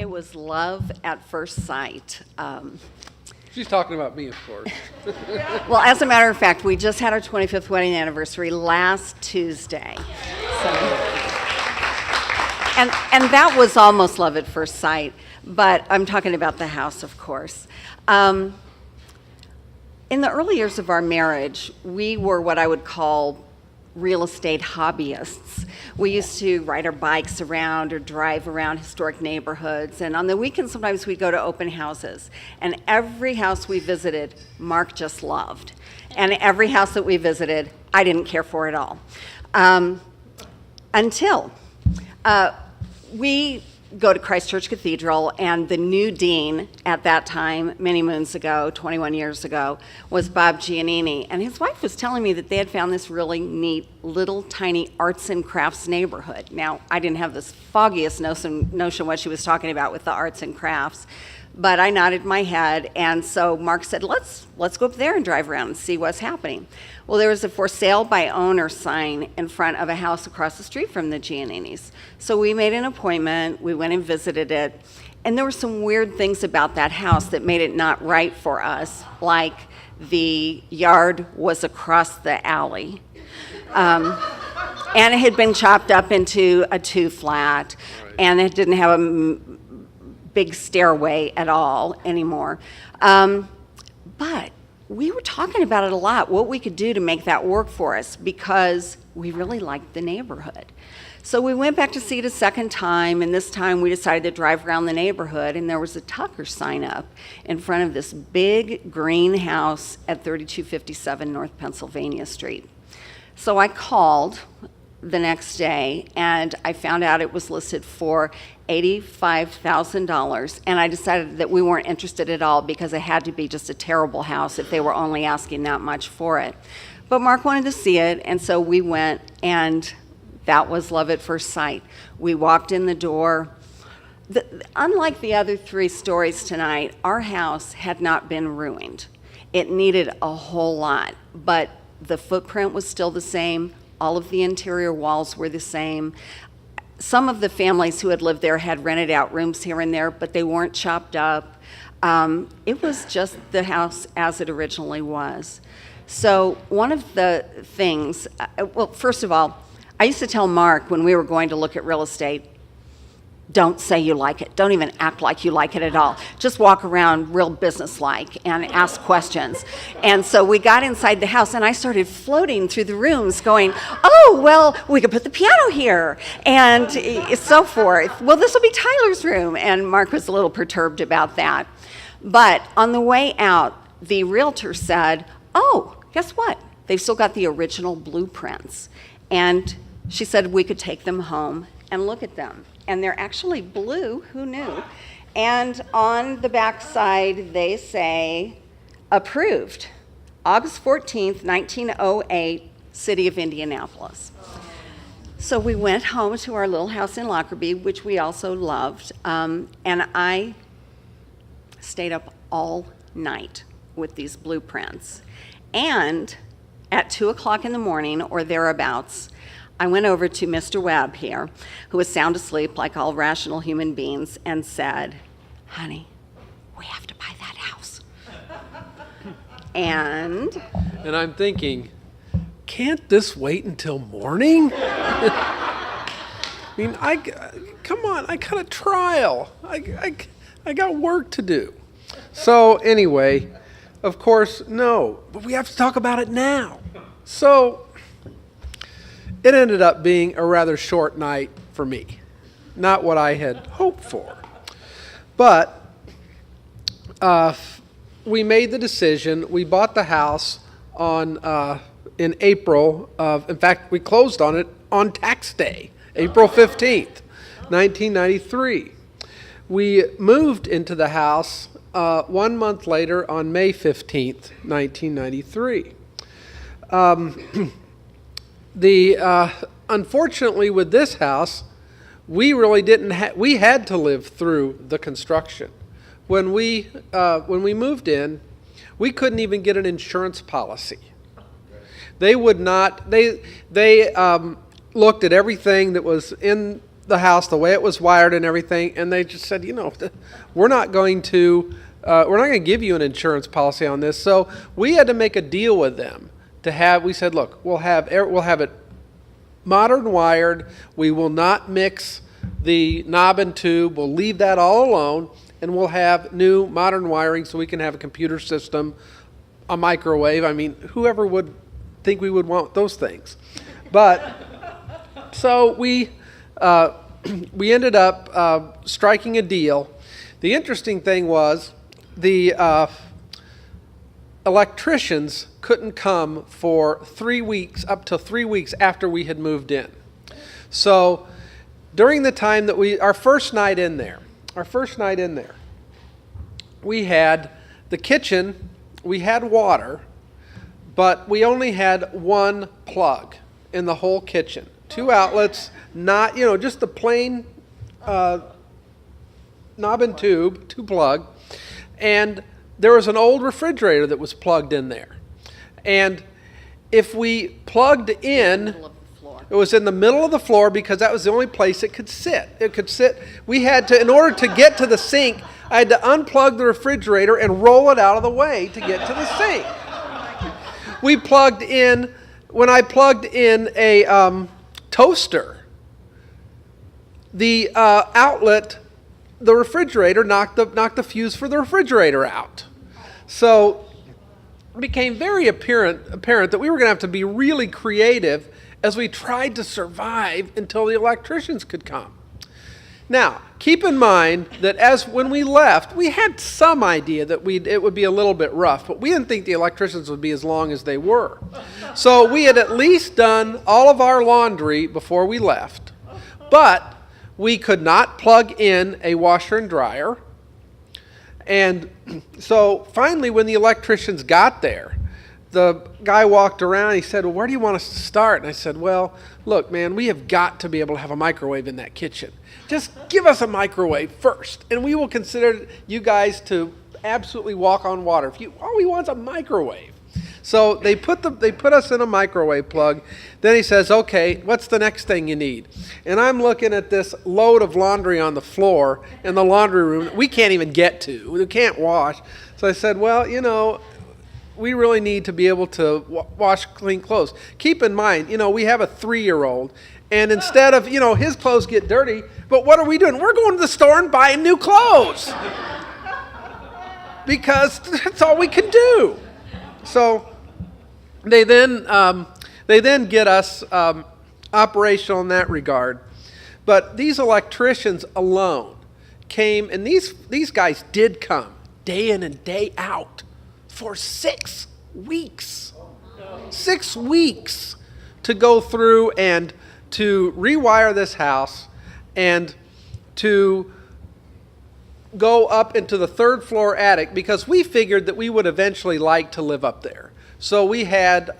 It was love at first sight. She's talking about me, of course. Well, as a matter of fact, we just had our 25th wedding anniversary last Tuesday. And that was almost love at first sight, but I'm talking about the house, of course. In the early years of our marriage, we were what I would call real estate hobbyists. We used to ride our bikes around or drive around historic neighborhoods, and on the weekends sometimes we'd go to open houses. And every house we visited, Mark just loved. And every house that we visited, I didn't care for at all. Until we go to Christ Church Cathedral, and the new dean at that time, many moons ago, 21 years ago, was Bob Giannini. And his wife was telling me that they had found this really neat little tiny arts and crafts neighborhood. Now, I didn't have this foggiest notion what she was talking about with the arts and crafts, but I nodded my head, and so Mark said, let's go up there and drive around and see what's happening. Well, there was a for sale by owner sign in front of a house across the street from the Gianninis. So we made an appointment, we went and visited it, and there were some weird things about that house that made it not right for us, like the yard was across the alley, and it had been chopped up into a 2-flat, and it didn't have a big stairway at all anymore. But we were talking about it a lot, what we could do to make that work for us, because we really liked the neighborhood. So we went back to see it a second time, and this time we decided to drive around the neighborhood, and there was a Tucker sign up in front of this big green house at 3257 North Pennsylvania Street. So I called the next day, and I found out it was listed for $85,000, and I decided that we weren't interested at all because it had to be just a terrible house if they were only asking that much for it. But Mark wanted to see it, and so we went, and that was love at first sight. We walked in the door. Unlike the other 3 stories tonight, our house had not been ruined. It needed a whole lot, but the footprint was still the same. All of the interior walls were the same. Some of the families who had lived there had rented out rooms here and there, but they weren't chopped up. It was just the house as it originally was. So one of the things, well, first of all, I used to tell Mark when we were going to look at real estate, don't say you like it. Don't even act like you like it at all. Just walk around real businesslike and ask questions. And so we got inside the house, and I started floating through the rooms going, oh, well, we could put the piano here, and so forth. Well, this will be Tyler's room. And Mark was a little perturbed about that. But on the way out, the realtor said, oh, guess what? They've still got the original blueprints. And she said we could take them home and look at them. And they're actually blue, who knew? And on the back side, they say, approved, August 14th, 1908, City of Indianapolis. So we went home to our little house in Lockerbie, which we also loved, and I stayed up all night with these blueprints. And at 2 o'clock in the morning, or thereabouts, I went over to Mr. Webb here, who was sound asleep like all rational human beings, and said, honey, we have to buy that house. And I'm thinking, can't this wait until morning? I mean, come on, I got a trial. I got work to do. So anyway, of course, no, but we have to talk about it now. So it ended up being a rather short night for me. Not what I had hoped for. But we made the decision. We bought the house in April in fact, we closed on it on tax day, April 15th, 1993. We moved into the house 1 month later on May 15th, 1993. Unfortunately, with this house, we really didn't. We had to live through the construction. When we moved in, we couldn't even get an insurance policy. They would not. They looked at everything that was in the house, the way it was wired and everything, and they just said, we're not going to give you an insurance policy on this. So we had to make a deal with them we said, look, we'll have it modern wired. We will not mix the knob and tube. We'll leave that all alone, and we'll have new modern wiring so we can have a computer system, a microwave. I mean, whoever would think we would want those things? But so we ended up striking a deal. The interesting thing was the electricians couldn't come for 3 weeks, up to 3 weeks after we had moved in. So during the time that our first night in there, we had the kitchen, we had water, but we only had one plug in the whole kitchen. 2 outlets, not, just the plain knob and tube, 2 plug. And there was an old refrigerator that was plugged in there. And if we plugged in, it was in the middle of the floor because that was the only place it could sit. We had to, in order to get to the sink, I had to unplug the refrigerator and roll it out of the way to get to the sink. When I plugged in a toaster, the outlet, the refrigerator knocked the fuse for the refrigerator out. So it became very apparent that we were going to have to be really creative as we tried to survive until the electricians could come. Now, keep in mind that when we left, we had some idea that it would be a little bit rough, but we didn't think the electricians would be as long as they were. So we had at least done all of our laundry before we left, but we could not plug in a washer and dryer. And so finally, when the electricians got there, the guy walked around, he said, well, where do you want us to start? And I said, well, look, man, we have got to be able to have a microwave in that kitchen. Just give us a microwave first, and we will consider you guys to absolutely walk on water. All we want is a microwave. So they put us in a microwave plug. Then he says, okay, what's the next thing you need? And I'm looking at this load of laundry on the floor in the laundry room we can't even get to. We can't wash. So I said, well, we really need to be able to wash clean clothes. Keep in mind, we have a 3-year-old, and instead of, his clothes get dirty, but what are we doing? We're going to the store and buying new clothes because that's all we can do. So they then get us operational in that regard. But these electricians alone came, and these guys did come day in and day out for 6 weeks. 6 weeks to go through and to rewire this house and to go up into the 3rd floor attic because we figured that we would eventually like to live up there. So we had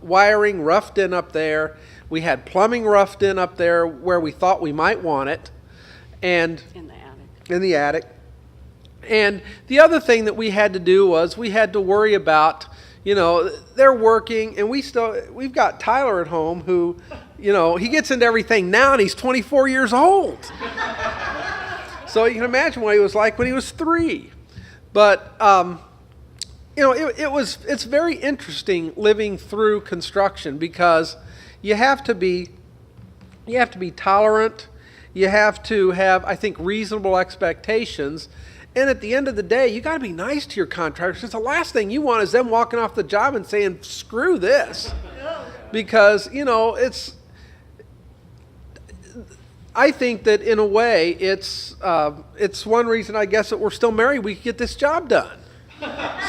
wiring roughed in up there. We had plumbing roughed in up there where we thought we might want it. And in the attic. And the other thing that we had to do was we had to worry about, they're working, and we've got Tyler at home who, he gets into everything now, and he's 24 years old. So you can imagine what he was like when he was 3. But, it's very interesting living through construction because you have to be tolerant. You have to have, I think, reasonable expectations. And at the end of the day, you got to be nice to your contractors because the last thing you want is them walking off the job and saying, screw this. Because, I think that in a way, it's one reason, I guess, that we're still married. We could get this job done.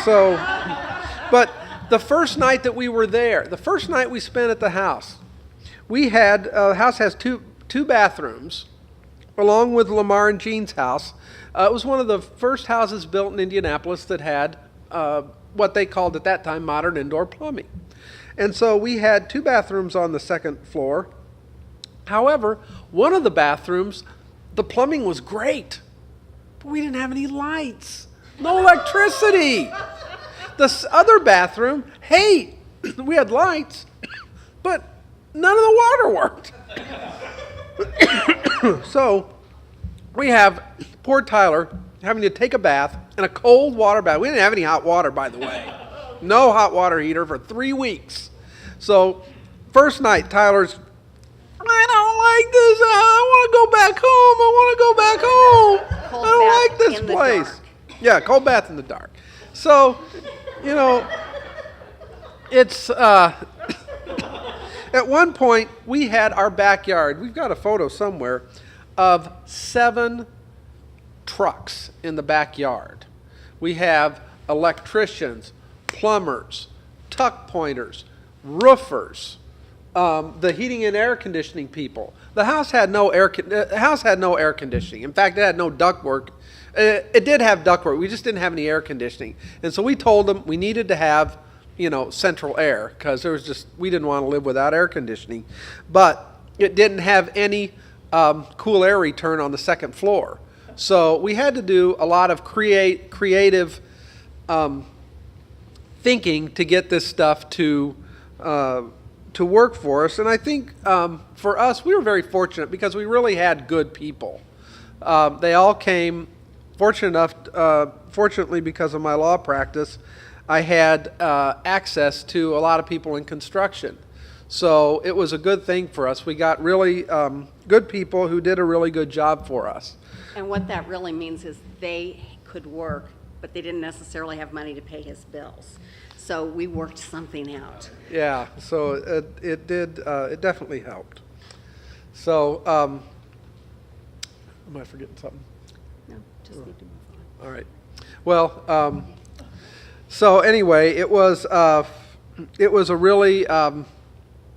So, but the first night that we were there, the first night we spent at the house, the house has two bathrooms, along with Lamar and Jean's house. It was one of the first houses built in Indianapolis that had what they called at that time modern indoor plumbing. And so we had 2 bathrooms on the 2nd floor. However, one of the bathrooms, the plumbing was great, but we didn't have any lights, no electricity. The other bathroom, hey, we had lights, but none of the water worked. So we have poor Tyler having to take a bath in a cold water bath. We didn't have any hot water, by the way. No hot water heater for 3 weeks. So first night, Tyler's, I don't like this. I want to go back home. I want to go back home. Cold I don't bath like this in the place. dark. Yeah, cold bath in the dark. So, it's, at one point, we had our backyard. We've got a photo somewhere of 7 trucks in the backyard. We have electricians, plumbers, tuck pointers, roofers, the heating and air conditioning people. The house had no air conditioning. In fact, it had no ductwork. It did have ductwork. We just didn't have any air conditioning. And so we told them we needed to have, central air, because we didn't want to live without air conditioning. But it didn't have any cool air return on the second floor. So we had to do a lot of creative thinking to get this stuff to work for us. And I think for us, we were very fortunate because we really had good people. They all came. Fortunately, because of my law practice, I had access to a lot of people in construction. So it was a good thing for us. We got really good people who did a really good job for us. And what that really means is they could work, but they didn't necessarily have money to pay his bills. So we worked something out. Yeah, so it definitely helped. So, am I forgetting something? No, just need to move on. All right. Well, so anyway, it was a really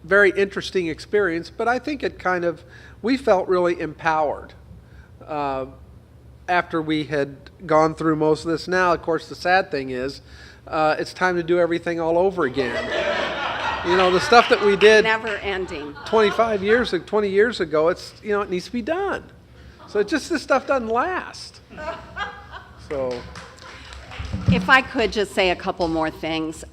very interesting experience, but I think we felt really empowered after we had gone through most of this. Now, of course, the sad thing is, it's time to do everything all over again. The stuff that we did Never ending. 20 years ago, it needs to be done. So this stuff doesn't last. So, If I could just say a couple more things,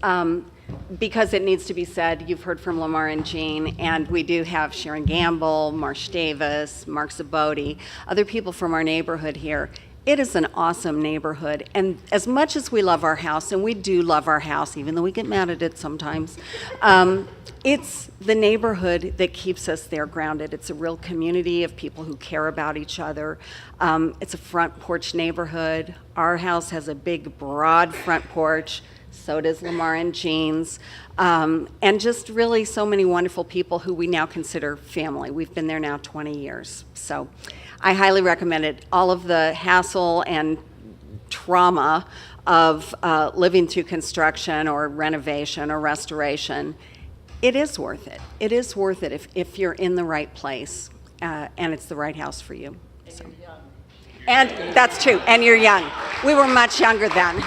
because it needs to be said, you've heard from Lamar and Jean, and we do have Sharon Gamble, Marsh Davis, Mark Zabodi, other people from our neighborhood here. It is an awesome neighborhood, and as much as we love our house, and we do love our house, even though we get mad at it sometimes, it's the neighborhood that keeps us there grounded. It's a real community of people who care about each other. It's a front porch neighborhood. Our house has a big, broad front porch. So does Lamar and Jean's. And just really so many wonderful people who we now consider family. We've been there now 20 years. So I highly recommend it. All of the hassle and trauma of living through construction or renovation or restoration, it is worth it. It is worth it if you're in the right place and it's the right house for you. So. And that's true. And you're young. We were much younger then.